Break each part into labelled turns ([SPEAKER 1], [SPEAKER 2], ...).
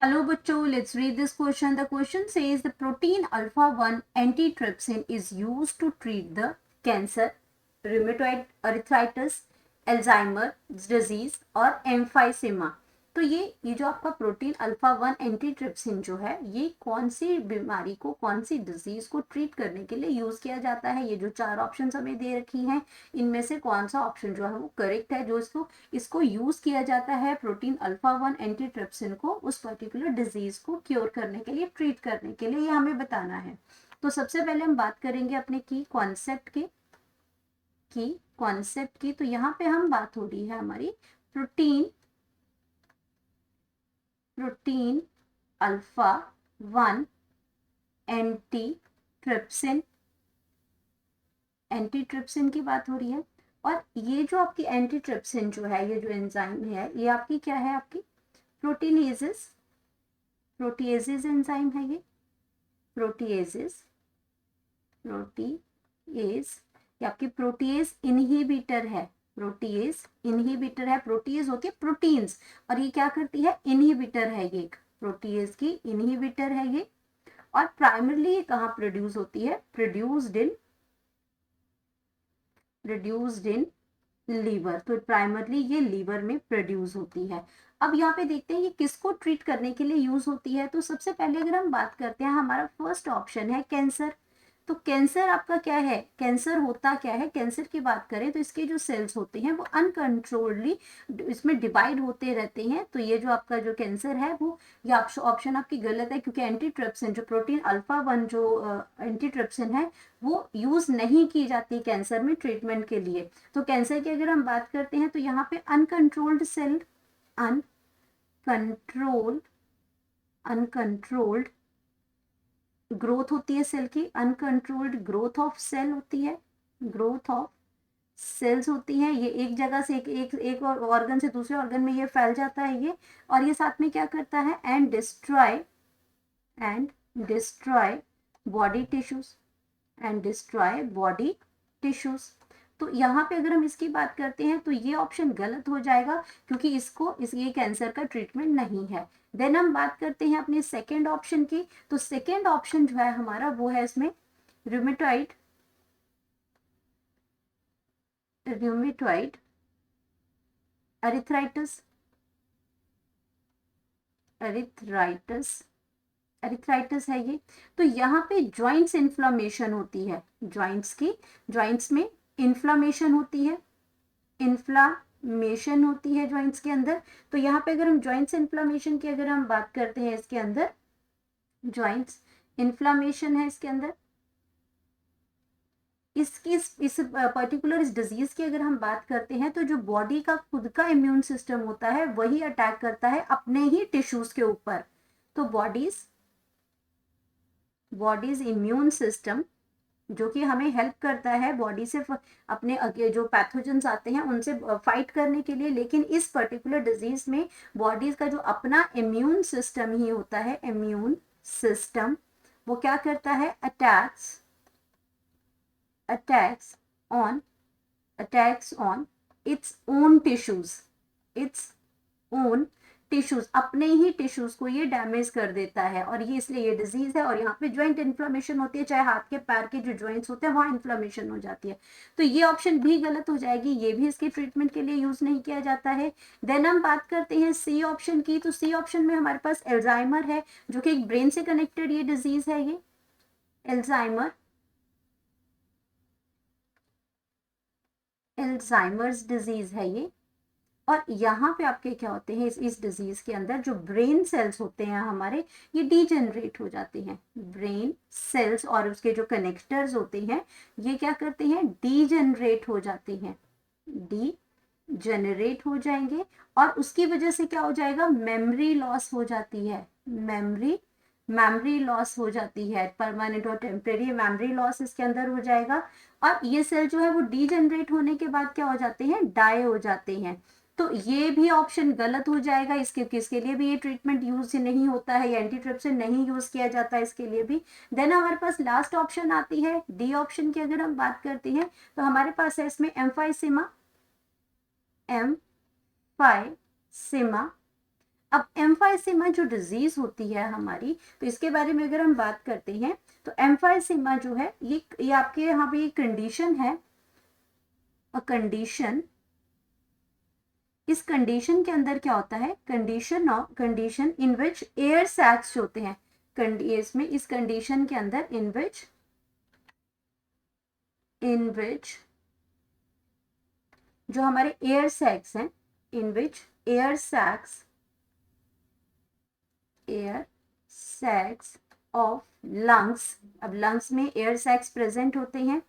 [SPEAKER 1] Hello bachcho, let's read this question. The question says the protein alpha 1 antitrypsin is used to treat the cancer, rheumatoid arthritis, Alzheimer's disease और emphysema. तो ये जो आपका protein alpha 1 antitrypsin जो है ये कौन सी बीमारी को, कौन सी डिजीज को ट्रीट करने के लिए यूज किया जाता है। ये जो चार ऑप्शन हमें दे रखी हैं इनमें से कौन सा ऑप्शन जो है वो करेक्ट है, जो इसको यूज किया जाता है प्रोटीन अल्फा 1 एंटीट्रिप्सिन को उस पर्टिकुलर डिजीज को क्योर करने के लिए, ट्रीट करने के लिए, ये हमें बताना है। तो सबसे पहले हम बात करेंगे अपने की कॉन्सेप्ट की। तो यहाँ पे हम बात हो रही है हमारी प्रोटीन अल्फा 1 एंटीट्रिप्सिन की बात हो रही है। और ये जो आपकी एंटीट्रिप्सिन जो है, ये जो एंजाइम है, ये आपकी क्या है, आपकी प्रोटीएजेस एंजाइम है। ये प्रोटीएज ये आपकी प्रोटीएज इनहिबिटर है। प्रोटीएज होती है प्रोटीन्स, और ये क्या करती है, इनहिबिटर है। ये एक प्रोटीएज की इनहिबिटर है ये। और प्राइमरली ये कहाँ प्रोड्यूस होती है, प्रोड्यूस्ड इन लीवर। तो प्राइमरली ये लीवर में प्रोड्यूस होती है। अब यहाँ पे देखते हैं ये किसको ट्रीट करने के लिए यूज होती है। तो सबसे पहले अगर हम बात करते हैं, हमारा फर्स्ट ऑप्शन है कैंसर। तो कैंसर आपका क्या है, कैंसर होता क्या है, कैंसर की बात करें तो इसके जो सेल्स होते हैं वो अनकंट्रोल्डली इसमें डिवाइड होते रहते हैं। तो ये जो आपका जो कैंसर है वो, ये ऑप्शन आपकी गलत है, क्योंकि एंटीट्रिप्सिन जो प्रोटीन अल्फा 1 जो एंटीट्रिप्सिन है वो यूज नहीं की जाती कैंसर में ट्रीटमेंट के लिए। तो कैंसर की अगर हम बात करते हैं तो यहाँ पे अनकंट्रोल्ड ग्रोथ होती है सेल की, अनकंट्रोल्ड ग्रोथ ऑफ सेल होती है, ग्रोथ ऑफ सेल्स होती है। ये एक जगह से एक ऑर्गन से दूसरे ऑर्गन में ये फैल जाता है ये। और ये साथ में क्या करता है, एंड डिस्ट्रॉय बॉडी टिश्यूज। तो यहाँ पे अगर हम इसकी बात करते हैं तो ये ऑप्शन गलत हो जाएगा, क्योंकि ये कैंसर का ट्रीटमेंट नहीं है। देन हम बात करते हैं अपने सेकेंड ऑप्शन की। तो सेकेंड ऑप्शन जो है हमारा वो है इसमें रूमेटॉइड अरिथ्राइटिस है ये। तो यहाँ पे जॉइंट्स इन्फ्लामेशन होती है, जॉइंट्स में इन्फ्लामेशन होती है, जॉइंट्स के अंदर। तो यहाँ पे अगर हम जॉइंट्स इन्फ्लामेशन की अगर हम बात करते हैं, इसके अंदर जॉइंट्स इन्फ्लामेशन है इसके अंदर। इस पर्टिकुलर इस डिजीज की अगर हम बात करते हैं तो जो बॉडी का खुद का इम्यून सिस्टम होता है वही अटैक करता है अपने ही टिश्यूज के ऊपर। तो बॉडीज इम्यून सिस्टम जो कि हमें हेल्प करता है बॉडी से अपने जो पैथोजेंस आते हैं उनसे फाइट करने के लिए, लेकिन इस पर्टिकुलर डिजीज में बॉडीज का जो अपना इम्यून सिस्टम ही होता है, इम्यून सिस्टम वो क्या करता है, attacks on its own tissues, अपने ही टिश्यूज को ये डैमेज कर देता है, और ये इसलिए ये डिजीज है। और यहाँ पे ज्वाइंट इन्फ्लामेशन होती है, चाहे हाथ के पैर के जो ज्वाइंट्स होते हैं वहां इन्फ्लामेशन हो जाती है। तो ये ऑप्शन भी गलत हो जाएगी, ये भी इसके ट्रीटमेंट के लिए यूज नहीं किया जाता है। देन हम बात करते हैं सी ऑप्शन की। तो सी ऑप्शन में हमारे पास एल्जाइमर है, जो कि एक ब्रेन से कनेक्टेड ये डिजीज है। ये एल्जाइमर्स डिजीज है ये। और यहाँ पे आपके क्या होते हैं, इस डिजीज के अंदर जो ब्रेन सेल्स होते हैं हमारे, ये डीजेनरेट हो जाते हैं। ब्रेन सेल्स और उसके जो कनेक्टर्स होते हैं ये क्या करते हैं, डीजेनरेट हो जाते हैं, डीजेनरेट हो जाएंगे। और उसकी वजह से क्या हो जाएगा, मेमोरी लॉस हो जाती है, मेमोरी लॉस हो जाती है, परमानेंट और टेम्परेरी मेमोरी लॉस इसके अंदर हो जाएगा। और ये सेल जो है वो डीजेनरेट होने के बाद क्या हो जाते हैं, डाई हो जाते हैं। तो ये भी ऑप्शन गलत हो जाएगा, किसके लिए भी ये ट्रीटमेंट यूज नहीं होता है, एंटीट्रिप्सिन नहीं यूज किया जाता है इसके लिए भी। देन हमारे पास लास्ट ऑप्शन आती है डी ऑप्शन की। अगर हम बात करते हैं तो हमारे पास है इसमें एम्फाइसेमा अब एम्फाइसीमा जो डिजीज होती है हमारी, तो इसके बारे में अगर हम बात करते हैं तो एम्फाइसीमा जो है ये आपके यहाँ पे एक कंडीशन है, अ कंडीशन। इस कंडीशन के अंदर क्या होता है, condition in which air sacs होते हैं, इसमें इस कंडीशन के अंदर इन विच जो हमारे एयर सैक्स हैं, इन विच एयर सैक्स ऑफ लंग्स, अब लंग्स में एयर सैक्स प्रेजेंट होते हैं,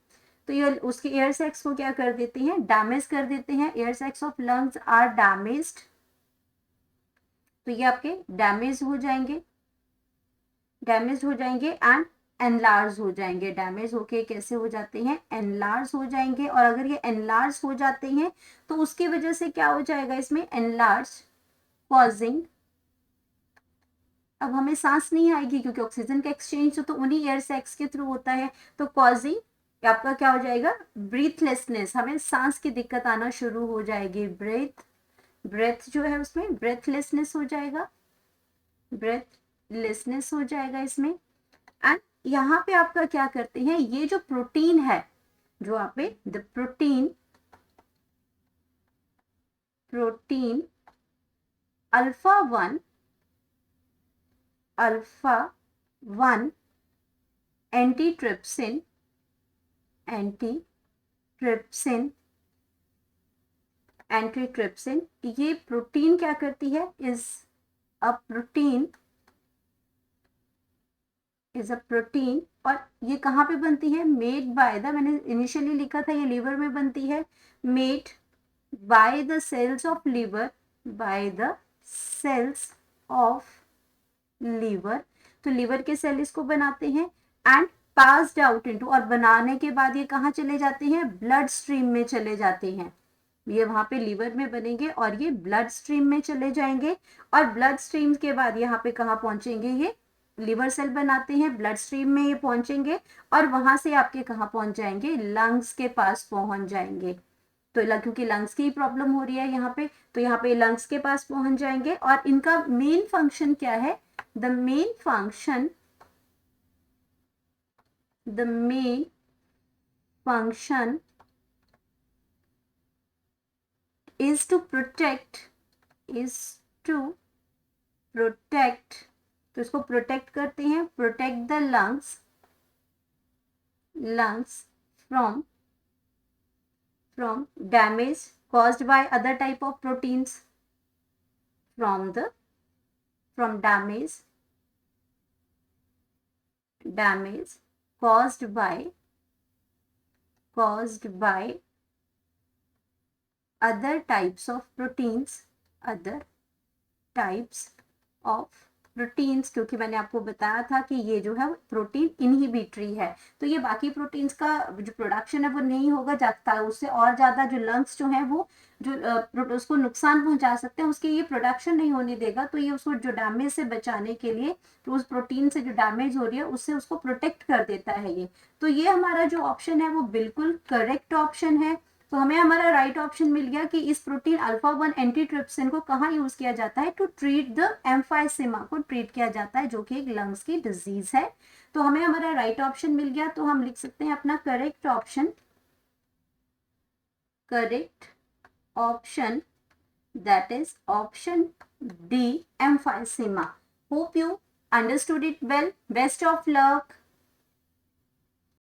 [SPEAKER 1] तो ये उसके एयर सैक्स को क्या कर देते हैं, डैमेज कर देते हैं। Air sacs of lungs are damaged, तो ये आपके डैमेज हो जाएंगे एंड एनलार्ज हो जाएंगे। डैमेज होके कैसे हो जाते हैं, एनलार्ज हो जाएंगे। और अगर ये एनलार्ज हो जाते हैं तो उसकी वजह से क्या हो जाएगा, इसमें एनलार्ज कॉजिंग, अब हमें सांस नहीं आएगी क्योंकि ऑक्सीजन का एक्सचेंज तो उन्हीं एयर सैक्स के थ्रू होता है, तो कॉजिंग आपका क्या हो जाएगा, ब्रीथलेसनेस, हमें सांस की दिक्कत आना शुरू हो जाएगी। ब्रेथ जो है उसमें ब्रेथलेसनेस हो जाएगा, इसमें। एंड यहाँ पे आपका क्या करते हैं, ये जो प्रोटीन है, जो आप पे the protein alpha one antitrypsin ये प्रोटीन क्या करती है, इज अ प्रोटीन, और ये कहाँ पे बनती है, मेड बाय द, मैंने इनिशियली लिखा था ये लीवर में बनती है, made by the cells of liver, तो लीवर के सेल इसको बनाते हैं एंड पास्ड आउट इनटू, और बनाने के बाद ये कहाँ चले जाते हैं, ब्लड स्ट्रीम में चले जाते हैं। ये वहां पे लीवर में बनेंगे और ये ब्लड स्ट्रीम में चले जाएंगे, और ब्लड स्ट्रीम के बाद यहाँ पे कहाँ पहुंचेंगे, ये लिवर सेल बनाते हैं, ब्लड स्ट्रीम में ये पहुंचेंगे और वहां से आपके कहाँ पहुंच जाएंगे, लंग्स के पास पहुंच जाएंगे। तो क्योंकि लंग्स की प्रॉब्लम हो रही है यहाँ पे, तो यहाँ पे लंग्स के पास पहुंच जाएंगे। और इनका मेन फंक्शन क्या है, the main function is to protect, तो इसको प्रोटेक्ट करते हैं, protect the lungs from damage caused by other type of proteins, from damage caused by other types of proteins, क्योंकि मैंने आपको बताया था कि ये जो है प्रोटीन इनहिबिटरी है, तो ये बाकी प्रोटीन्स का जो प्रोडक्शन है वो नहीं होगा जाता, उससे और ज्यादा जो लंग्स जो है वो जो उसको नुकसान पहुंचा सकते हैं, उसके ये प्रोडक्शन नहीं होने देगा। तो ये उसको जो डैमेज से बचाने के लिए, तो उस प्रोटीन से जो डैमेज हो रही है उससे उसको प्रोटेक्ट कर देता है ये। तो ये हमारा जो ऑप्शन है वो बिल्कुल करेक्ट ऑप्शन है। तो हमें हमारा राइट ऑप्शन मिल गया कि इस प्रोटीन अल्फा 1 एंटीट्रिप्सिन को कहाँ यूज किया जाता है, टू ट्रीट द एम्फाइसीमा को ट्रीट किया जाता है, जो कि एक लंग्स की डिजीज है। तो हमें हमारा राइट ऑप्शन मिल गया, तो हम लिख सकते हैं अपना correct option that is option D, emphysema. Hope you understood it well, best of luck.